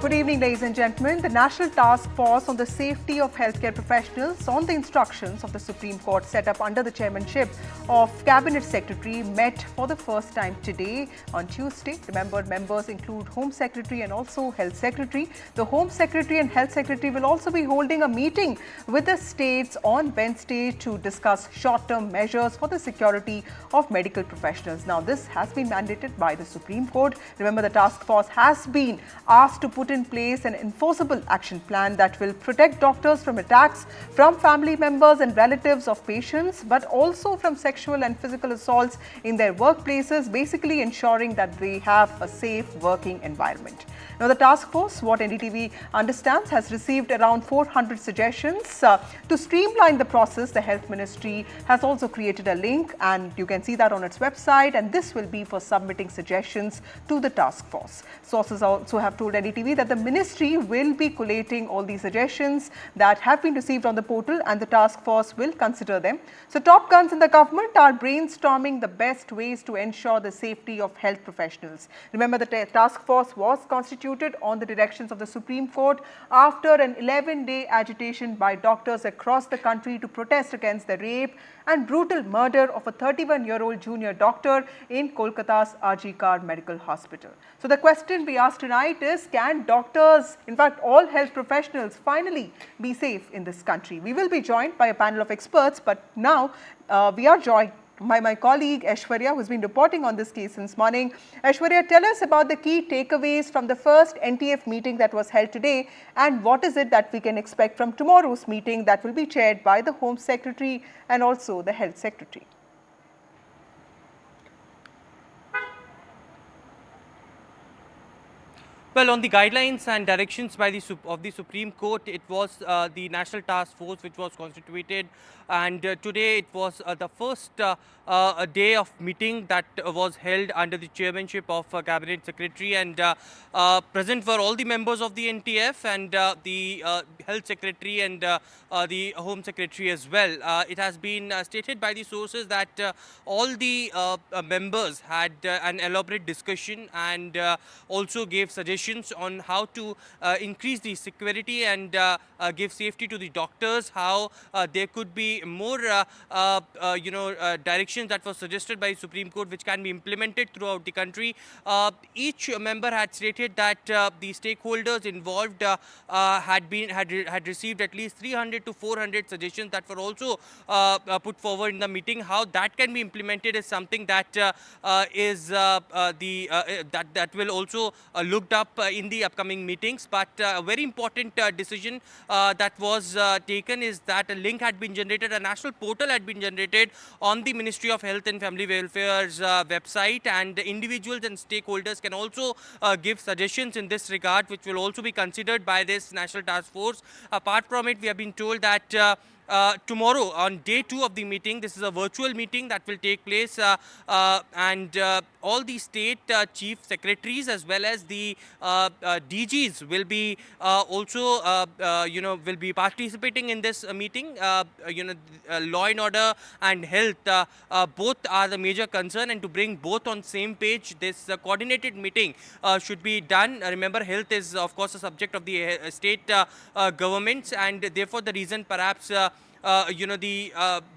Good evening, ladies and gentlemen. The National Task Force on the Safety of Healthcare Professionals, on the instructions of the Supreme Court set up under the chairmanship of Cabinet Secretary, met for the first time today on Tuesday. Remember, members include Home Secretary and also Health Secretary. The Home Secretary and Health Secretary will also be holding a meeting with the states on Wednesday to discuss short-term measures for the security of medical professionals. Now, this has been mandated by the Supreme Court. Remember, the task force has been asked to put in place an enforceable action plan that will protect doctors from attacks from family members and relatives of patients, but also from sexual and physical assaults in their workplaces, basically ensuring that they have a safe working environment. Now, the task force, what NDTV understands, has received around 400 suggestions. To streamline the process, the Health Ministry has also created a link, and you can see that on its website, and this will be for submitting suggestions to the task force. Sources also have told NDTV that the ministry will be collating all these suggestions that have been received on the portal, and the task force will consider them. So, top guns in the government are brainstorming the best ways to ensure the safety of health professionals. Remember, the task force was constituted on the directions of the Supreme Court after an 11-day agitation by doctors across the country to protest against the rape and brutal murder of a 31-year-old junior doctor in Kolkata's Arjikar Medical Hospital. So the question we ask tonight is, can doctors, in fact all health professionals, finally be safe in this country? We will be joined by a panel of experts, but now we are joined by my colleague Aishwarya, who has been reporting on this case since morning. Aishwarya, tell us about the key takeaways from the first NTF meeting that was held today, and what is it that we can expect from tomorrow's meeting that will be chaired by the Home Secretary and also the Health Secretary. Well, on the guidelines and directions by the Supreme Court, it was the National Task Force which was constituted, and today it was the first day of meeting that was held under the chairmanship of Cabinet Secretary, and present were all the members of the NTF and the Health Secretary and the Home Secretary as well. It has been stated by the sources that all the members had an elaborate discussion and also gave suggestions on how to increase the security and give safety to the doctors, how there could be more directions that were suggested by Supreme Court which can be implemented throughout the country. Each member had stated that the stakeholders involved had received at least 300 to 400 suggestions that were also put forward in the meeting. How that can be implemented is something that that will also looked up in the upcoming meetings. But a very important decision that was taken is that a link had been generated, a national portal had been generated on the Ministry of Health and Family Welfare's website, and individuals and stakeholders can also give suggestions in this regard, which will also be considered by this National Task Force. Apart from it, we have been told that tomorrow, on day 2 of the meeting, this is a virtual meeting that will take place, and all the state chief secretaries as well as the DGs will be also will be participating in this meeting. Law and order and health both are the major concern, and to bring both on same page, this coordinated meeting should be done. Remember, health is of course a subject of the state governments, and therefore the reason perhaps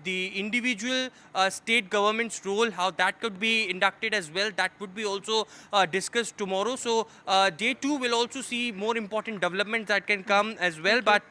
the individual state government's role, how that could be inducted as well, that would be also discussed tomorrow. So day 2 will also see more important developments that can come as well. But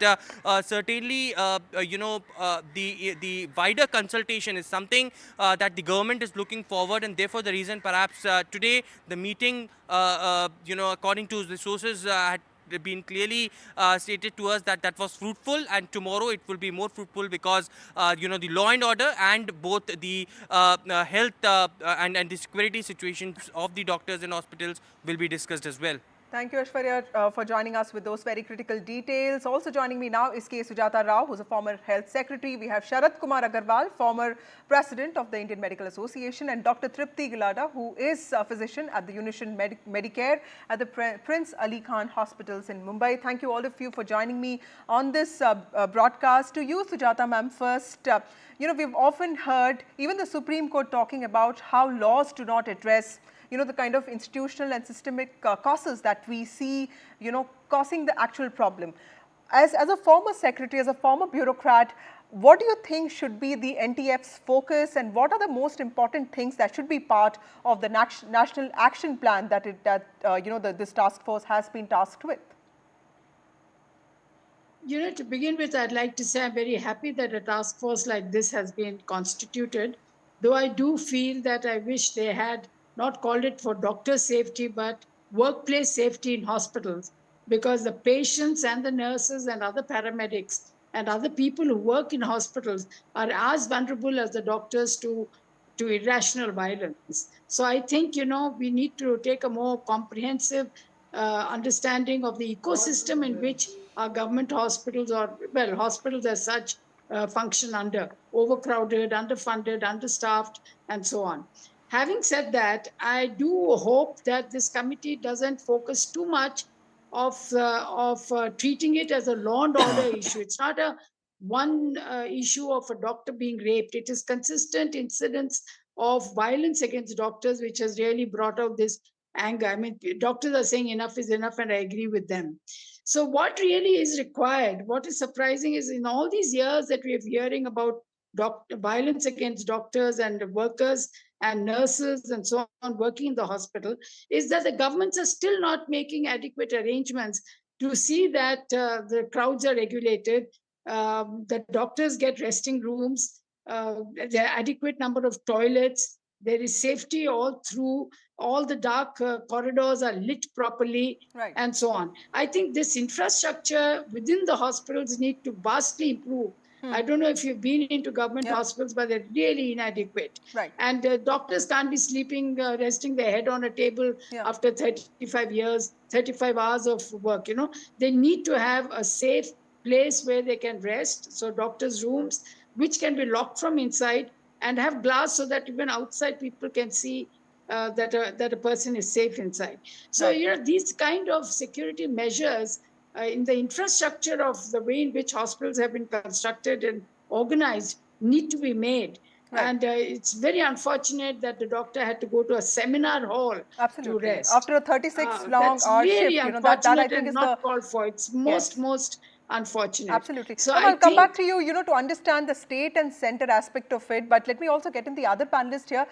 certainly, the wider consultation is something that the government is looking forward, and therefore the reason perhaps today the meeting, according to the sources, had been clearly stated to us that was fruitful, and tomorrow it will be more fruitful because the law and order and both the health and the security situations of the doctors and hospitals will be discussed as well. Thank you, Aishwarya, for joining us with those very critical details. Also joining me now is K. Sujata Rao, who's a former Health Secretary. We have Sharat Kumar Agarwal, former President of the Indian Medical Association, and Dr. Tripti Gilada, who is a physician at the Unison Medicare at the Prince Ali Khan Hospitals in Mumbai. Thank you, all of you, for joining me on this broadcast. To you, Sujata ma'am, first, we've often heard even the Supreme Court talking about how laws do not address the kind of institutional and systemic causes that we see, causing the actual problem. As a former secretary, as a former bureaucrat, what do you think should be the NTF's focus, and what are the most important things that should be part of the national action plan that this task force has been tasked with? To begin with, I'd like to say I'm very happy that a task force like this has been constituted, though I do feel that I wish they had not called it for doctor safety, but workplace safety in hospitals, because the patients and the nurses and other paramedics and other people who work in hospitals are as vulnerable as the doctors to irrational violence. So I think, we need to take a more comprehensive understanding of the ecosystem in which our government hospitals, or hospitals as such, function under: overcrowded, underfunded, understaffed, and so on. Having said that, I do hope that this committee doesn't focus too much of treating it as a law and order issue. It's not a one issue of a doctor being raped. It is consistent incidents of violence against doctors which has really brought out this anger. I mean, doctors are saying enough is enough, and I agree with them. So what really is required, what is surprising, is in all these years that we are hearing about violence against doctors and workers and nurses and so on working in the hospital, is that the governments are still not making adequate arrangements to see that the crowds are regulated, the doctors get resting rooms, there are adequate number of toilets, there is safety all through, all the dark corridors are lit properly, right, and so on. I think this infrastructure within the hospitals need to vastly improve. I don't know if you've been into government hospitals, but they're really inadequate. Right. And doctors can't be sleeping, resting their head on a table after 35 hours of work. They need to have a safe place where they can rest. So doctors' rooms, which can be locked from inside, and have glass so that even outside people can see that a person is safe inside. So, these kind of security measures in the infrastructure of the way in which hospitals have been constructed and organized need to be made. Right. And it's very unfortunate that the doctor had to go to a seminar hall to rest. After a 36 long hour really shift, that I think is not called for. It's most unfortunate. Absolutely. So I'll come back to you, to understand the state and center aspect of it. But let me also get in the other panelist here.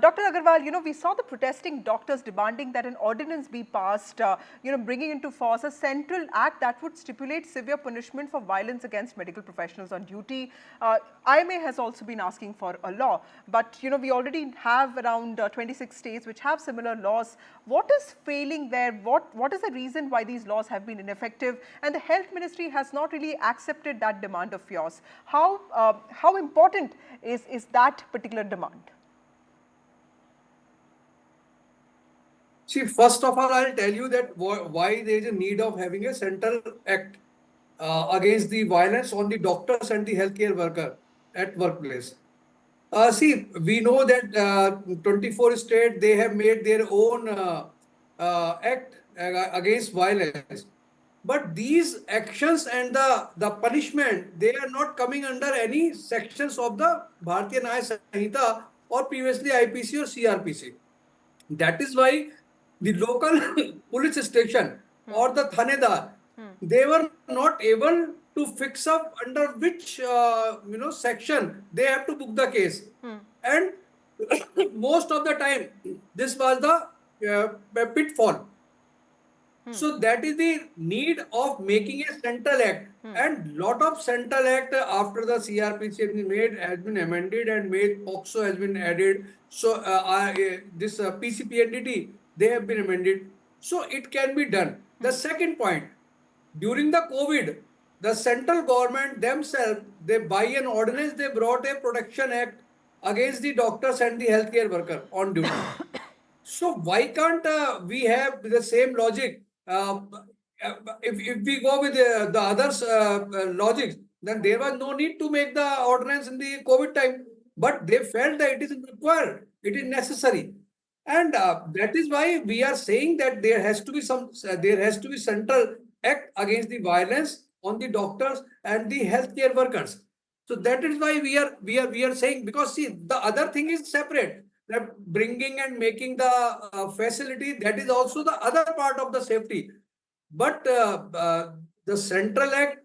Dr. Agarwal, we saw the protesting doctors demanding that an ordinance be passed, bringing into force a central act that would stipulate severe punishment for violence against medical professionals on duty. IMA has also been asking for a law. But, we already have around 26 states which have similar laws. What is failing there? What is the reason why these laws have been ineffective? And the Health Ministry has not really accepted that demand of yours. How important is that particular demand? See, first of all, I'll tell you that why there is a need of having a central act against the violence on the doctors and the healthcare worker at workplace. See, we know that 24 states, they have made their own act against violence. But these actions and the punishment, they are not coming under any sections of the Bharatiya Nyaya Sanhita or previously IPC or CRPC. That is why the local police station or the thanedar, they were not able to fix up under which section they have to book the case. And most of the time, this was the pitfall. So that is the need of making a central act, and lot of central act after the CRPC has been amended and made, POXO has been added. So this PCPNDT, they have been amended. So it can be done. The second point, during the COVID, the central government themselves, they by an ordinance, they brought a protection act against the doctors and the healthcare worker on duty. So why can't we have the same logic? If we go with the others logic, then there was no need to make the ordinance in the COVID time. But they felt that it is required, it is necessary, and that is why we are saying that there has to be central act against the violence on the doctors and the healthcare workers. So that is why we are saying, because see, the other thing is separate. that bringing and making the facility, that is also the other part of the safety. But the Central Act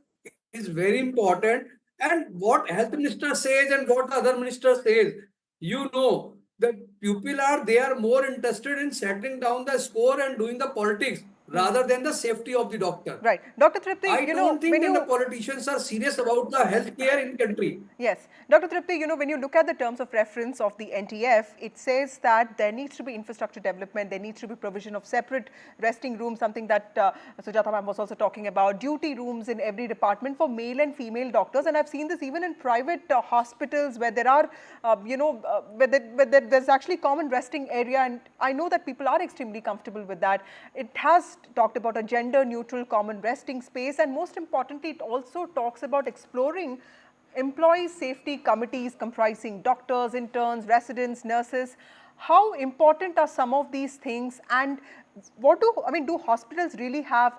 is very important. And what health minister says and what the other minister says, you know, the people are, they are more interested in settling down the score and doing the politics rather than the safety of the doctor. Right. Dr. Tripti, I don't think that the politicians are serious about the healthcare in country. Yes. Dr. Tripti, when you look at the terms of reference of the NTF, it says that there needs to be infrastructure development, there needs to be provision of separate resting rooms, something that Sujata ma'am was also talking about, duty rooms in every department for male and female doctors. And I've seen this even in private hospitals where there are, where there's actually common resting area. And I know that people are extremely comfortable with that. It has talked about a gender neutral common resting space. And most importantly, it also talks about exploring employee safety committees comprising doctors, interns, residents, nurses. How important are some of these things, and do hospitals really have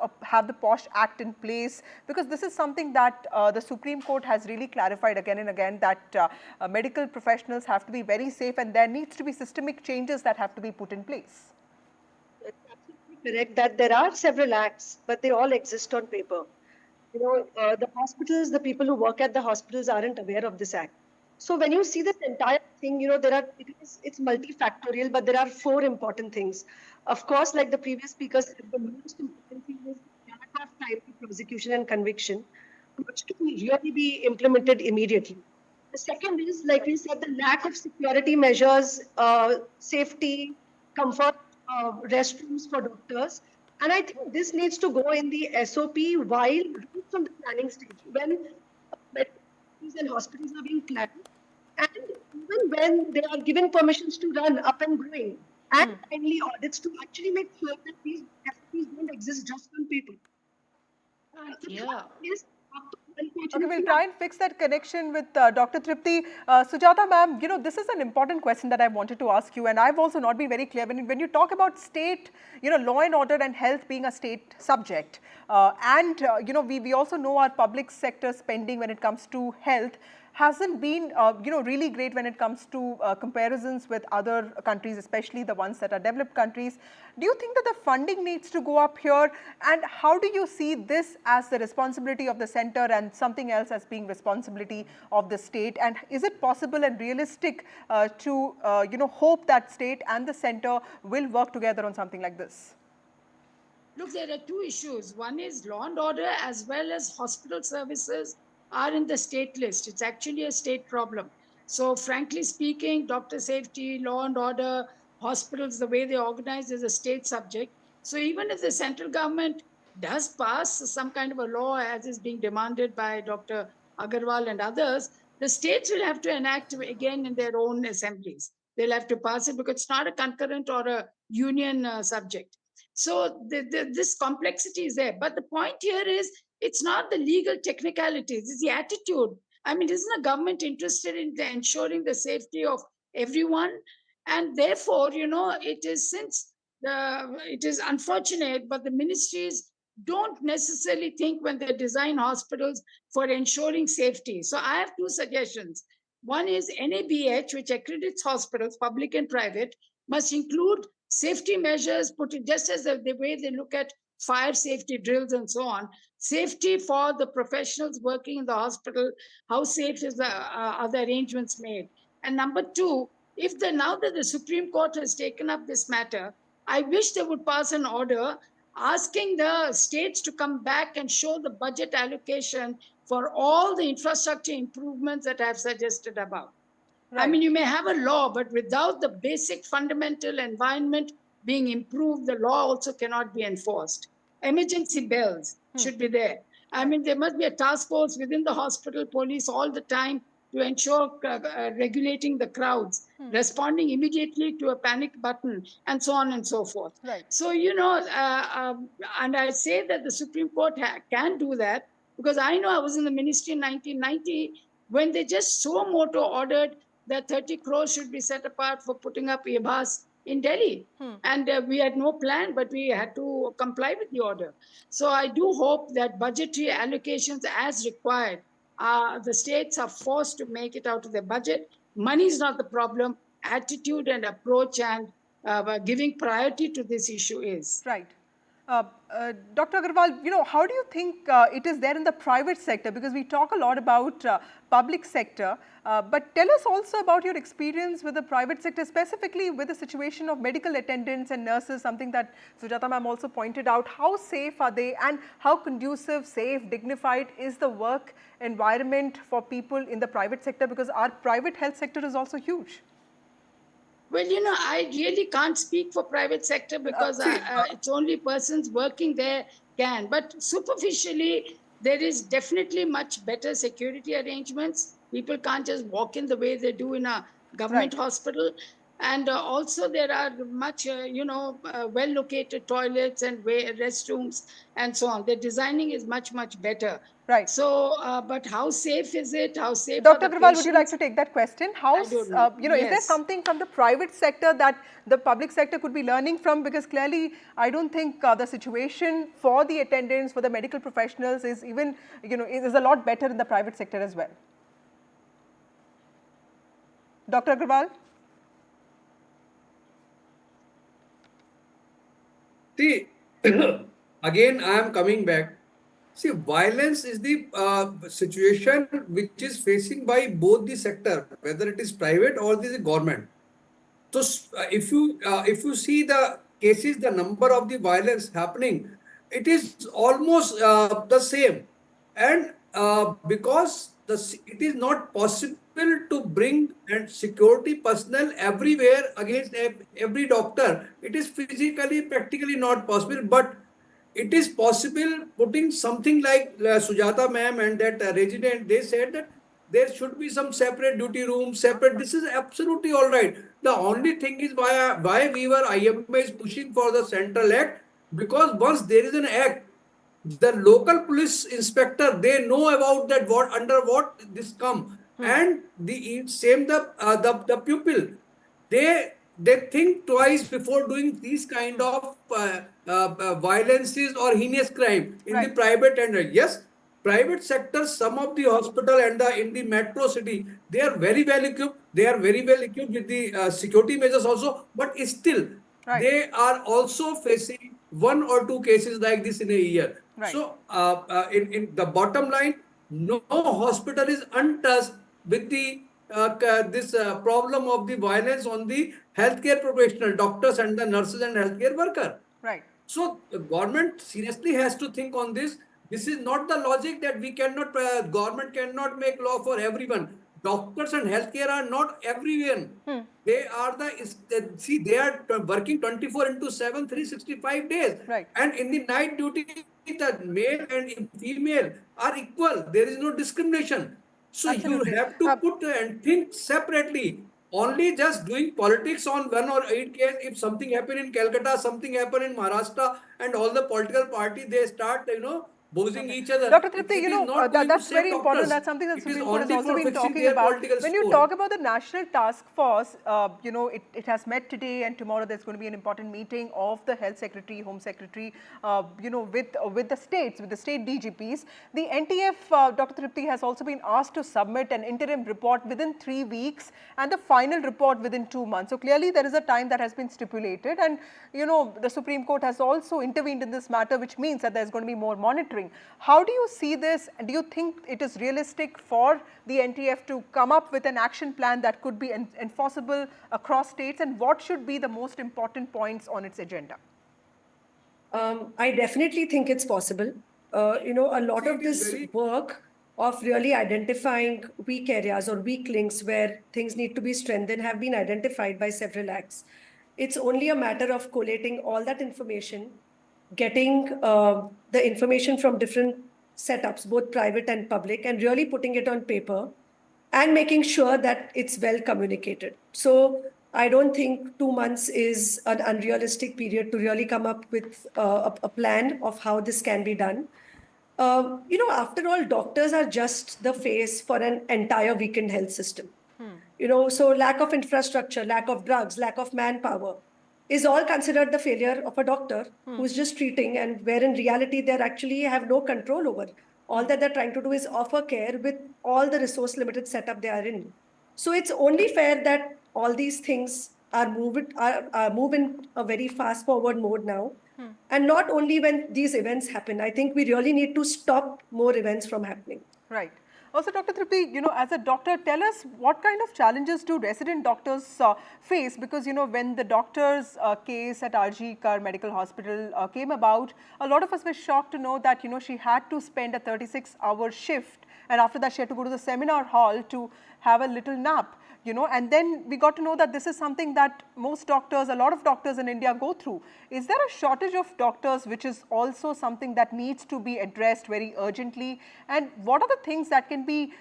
the POSH Act in place? Because this is something that the Supreme Court has really clarified again and again, that medical professionals have to be very safe and there needs to be systemic changes that have to be put in place. It's absolutely correct that there are several acts, but they all exist on paper. The hospitals, the people who work at the hospitals aren't aware of this act. So when you see this entire thing, it's multifactorial, but there are four important things. Of course, like the previous speaker said, the most important thing is that of timely prosecution and conviction, which can really be implemented immediately. The second is, like we said, the lack of security measures, safety, comfort, restrooms for doctors. And I think this needs to go in the SOP while from the planning stage, when medical and hospitals are being planned, and even when they are given permissions to run up and going, and timely audits to actually make sure that these SOPs don't exist just on paper. Okay, we'll try and fix that connection with Dr. Tripti. Sujata ma'am, this is an important question that I wanted to ask you, and I've also not been very clear. When you talk about state, law and order and health being a state subject, we also know our public sector spending when it comes to health hasn't been, really great when it comes to comparisons with other countries, especially the ones that are developed countries. Do you think that the funding needs to go up here? And how do you see this as the responsibility of the center and something else as being responsibility of the state? And is it possible and realistic to, hope that state and the center will work together on something like this? Look, there are two issues. One is law and order as well as hospital services are in the state list. It's actually a state problem. So frankly speaking, doctor safety, law and order, hospitals, the way they organize is a state subject. So even if the central government does pass some kind of a law as is being demanded by Dr. Agarwal and others, the states will have to enact again in their own assemblies. They'll have to pass it because it's not a concurrent or a union subject. So this complexity is there. But the point here is, it's not the legal technicalities, it's the attitude. I mean, isn't the government interested in ensuring the safety of everyone? And therefore, it is unfortunate, but the ministries don't necessarily think when they design hospitals for ensuring safety. So I have two suggestions. One is NABH, which accredits hospitals, public and private, must include safety measures, put it just as the way they look at fire safety drills and so on. Safety for the professionals working in the hospital, how safe are the arrangements made? And number two, now that the Supreme Court has taken up this matter, I wish they would pass an order asking the states to come back and show the budget allocation for all the infrastructure improvements that I have suggested above. Right. I mean, you may have a law, but without the basic fundamental environment being improved, the law also cannot be enforced. Emergency bells should be there. I mean, there must be a task force within the hospital, police all the time to ensure regulating the crowds, responding immediately to a panic button, and so on and so forth. Right. So, and I say that the Supreme Court can do that because I know I was in the ministry in 1990 when they just so moto ordered that 30 crores should be set apart for putting up IMAs in Delhi. And we had no plan, but we had to comply with the order. So I do hope that budgetary allocations as required, the states are forced to make it out of their budget. Money is not the problem. attitude and approach and giving priority to this issue is. Right. Dr. Agarwal, how do you think it is there in the private sector? Because we talk a lot about public sector, but tell us also about your experience with the private sector, specifically with the situation of medical attendants and nurses, something that Sujata ma'am also pointed out. How safe are they, and how conducive, safe, dignified is the work environment for people in the private sector? Because our private health sector is also huge. Well, I really can't speak for private sector because it's only persons working there can. But superficially, there is definitely much better security arrangements. People can't just walk in the way they do in a government hospital. And also there are much, well-located toilets and restrooms and so on. The designing is much, much better. Right. So, but how safe is it? How safe Dr. are the Agarwal, patients? would you like to take that question? How, I don't know. is there something from the private sector that the public sector could be learning from? Because clearly, I don't think the situation for the attendants, for the medical professionals is even, is a lot better in the private sector as well. Dr. Agarwal? See, again, I am coming back. See, violence is the situation which is facing by both the sector, whether it is private or the government. So, if you see the cases, the number of the violence happening, it is almost the same, and because it is not possible to bring and security personnel everywhere against every doctor. It is physically, practically not possible, but it is possible putting something like Sujata ma'am and that resident, they said that there should be some separate duty rooms, separate. This is absolutely all right. The only thing is why we were IMA is pushing for the central act, because once there is an act, the local police inspector, they know about that what under what this come, and the same the pupil, they think twice before doing these kind of violences or heinous crime in the private. And yes, private sector, some of the hospital and in the metro city, they are very well equipped. They are very well equipped with the security measures also, but still they are also facing one or two cases like this in a year. So in the bottom line, no hospital is untouched with the this problem of the violence on the healthcare professional, doctors and the nurses and healthcare worker. Right. So the government seriously has to think on this. This is not the logic that we cannot, government cannot make law for everyone. Doctors and healthcare are not everyone. They are they are working 24 into 7, 365 days. Right. And in the night duty, the male and female are equal. There is no discrimination. So Absolutely. you have to put and think separately. Only just doing politics on 1 or 8 case. If something happened in Calcutta, something happened in Maharashtra, and all the political party, they start, boozing each other. Dr. Tripti, that's very doctors. important. That's something that It Supreme is Court has only also for been fixing talking their about. political When you score. talk about the National Task Force, it has met today, and tomorrow there's going to be an important meeting of the Health Secretary, Home Secretary, with the states, with the state DGPs. The NTF, Dr. Tripti, has also been asked to submit an interim report within 3 weeks and the final report within 2 months. So clearly there is a time that has been stipulated, and the Supreme Court has also intervened in this matter, which means that there's going to be more monitoring. How do you see this? Do you think it is realistic for the NTF to come up with an action plan that could be enforceable across states, and what should be the most important points on its agenda? I definitely think it's possible. A lot of this work of really identifying weak areas or weak links where things need to be strengthened have been identified by several acts. It's only a matter of collating all that information, getting the information from different setups, both private and public, and really putting it on paper and making sure that it's well communicated. So I don't think 2 months is an unrealistic period to really come up with a plan of how this can be done. After all, doctors are just the face for an entire weakened health system. So lack of infrastructure, lack of drugs, lack of manpower is all considered the failure of a doctor who's just treating, and where in reality they actually have no control over. All that they're trying to do is offer care with all the resource limited setup they are in. So it's only fair that all these things are move in a very fast forward mode now. And not only when these events happen, I think we really need to stop more events from happening. Right. Also, Dr. Tripti, as a doctor, tell us what kind of challenges do resident doctors face? Because, when the doctor's case at RG Kar Medical Hospital came about, a lot of us were shocked to know that, she had to spend a 36-hour shift. And after that, she had to go to the seminar hall to have a little nap. And then we got to know that this is something that most doctors, a lot of doctors in India go through. Is there a shortage of doctors, which is also something that needs to be addressed very urgently? And what are the things that can be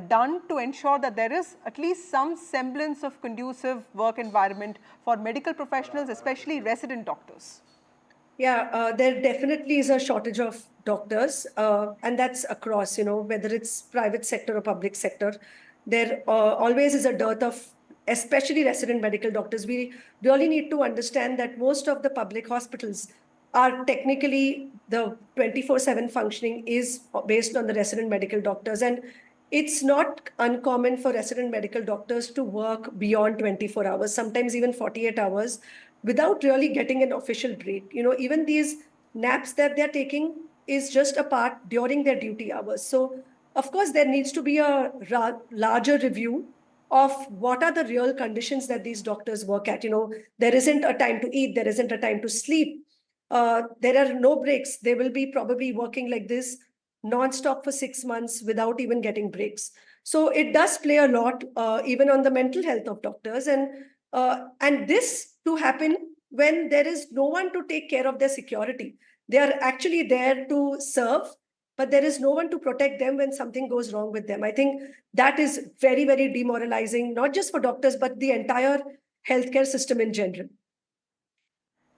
done to ensure that there is at least some semblance of conducive work environment for medical professionals, especially resident doctors? Yeah, there definitely is a shortage of doctors, and that's across, whether it's private sector or public sector. There always is a dearth of, especially resident medical doctors. We really need to understand that most of the public hospitals are technically the 24/7 functioning is based on the resident medical doctors. And it's not uncommon for resident medical doctors to work beyond 24 hours, sometimes even 48 hours, without really getting an official break. Even these naps that they're taking is just a part during their duty hours. So, of course, there needs to be a larger review of what are the real conditions that these doctors work at. There isn't a time to eat, there isn't a time to sleep. There are no breaks. They will be probably working like this non-stop for 6 months without even getting breaks. So it does play a lot, even on the mental health of doctors. And this to happen when there is no one to take care of their security. They are actually there to serve, but there is no one to protect them when something goes wrong with them. I think that is very, very demoralizing, not just for doctors, but the entire healthcare system in general.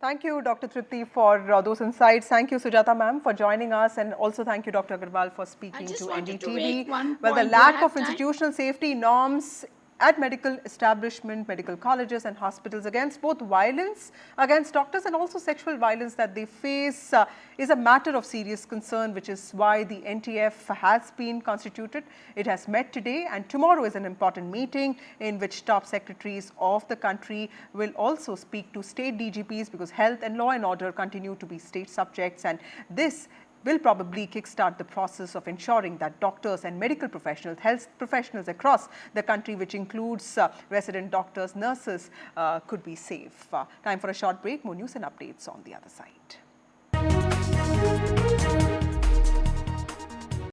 Thank you, Dr. Tripti, for those insights. Thank you, Sujata ma'am, for joining us. And also thank you, Dr. Agarwal, for speaking to NDTV. Well, the lack of institutional safety norms at medical establishment, medical colleges and hospitals against both violence against doctors and also sexual violence that they face is a matter of serious concern, which is why the NTF has been constituted. It has met today, and tomorrow is an important meeting in which top secretaries of the country will also speak to state DGPs, because health and law and order continue to be state subjects, and this will probably kickstart the process of ensuring that doctors and medical professionals, health professionals across the country, which includes resident doctors, nurses, could be safe. Time for a short break. More news and updates on the other side.